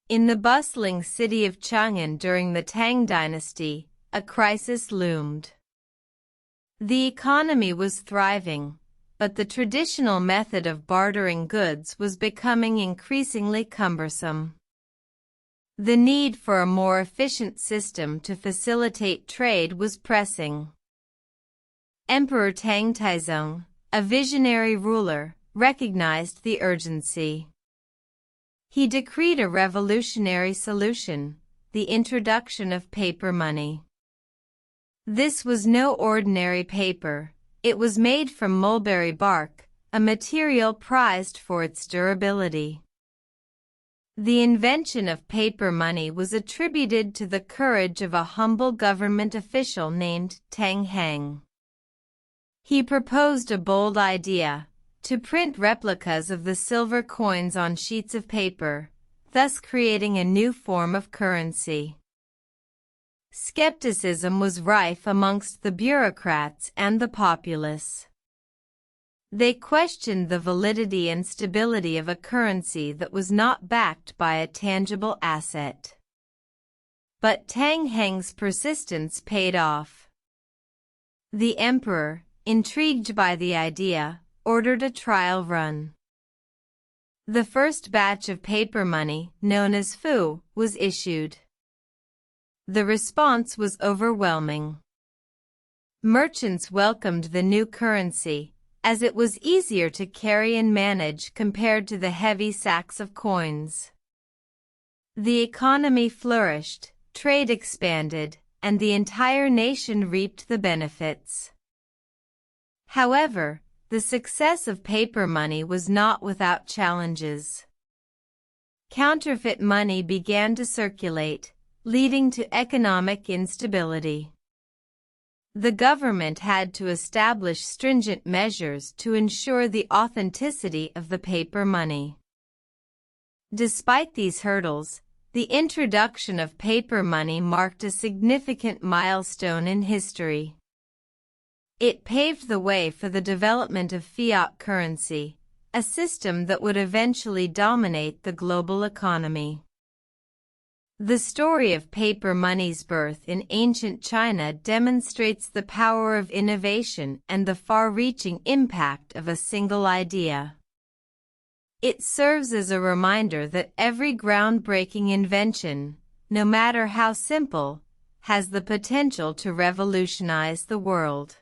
In the bustling city of Chang'an during the Tang Dynasty, a crisis loomed. The economy was thriving, but the traditional method of bartering goods was becoming increasingly cumbersome. The need for a more efficient system to facilitate trade was pressing. Emperor Tang Taizong, a visionary ruler, recognized the urgency. He decreed a revolutionary solution, the introduction of paper money. This was no ordinary paper. It was made from mulberry bark, a material prized for its durability. The invention of paper money was attributed to the courage of a humble government official named Tang Heng. He proposed a bold idea, to print replicas of the silver coins on sheets of paper, thus creating a new form of currency. Skepticism was rife amongst the bureaucrats and the populace. They questioned the validity and stability of a currency that was not backed by a tangible asset. But Tang Heng's persistence paid off. The emperor, intrigued by the idea, ordered a trial run. The first batch of paper money, known as fu, was issued. The response was overwhelming. Merchants welcomed the new currency, as it was easier to carry and manage compared to the heavy sacks of coins. The economy flourished, trade expanded, and the entire nation reaped the benefits. However, the success of paper money was not without challenges. Counterfeit money began to circulate, leading to economic instability. The government had to establish stringent measures to ensure the authenticity of the paper money. Despite these hurdles, the introduction of paper money marked a significant milestone in history. It paved the way for the development of fiat currency, a system that would eventually dominate the global economy. The story of paper money's birth in ancient China demonstrates the power of innovation and the far-reaching impact of a single idea. It serves as a reminder that every groundbreaking invention, no matter how simple, has the potential to revolutionize the world.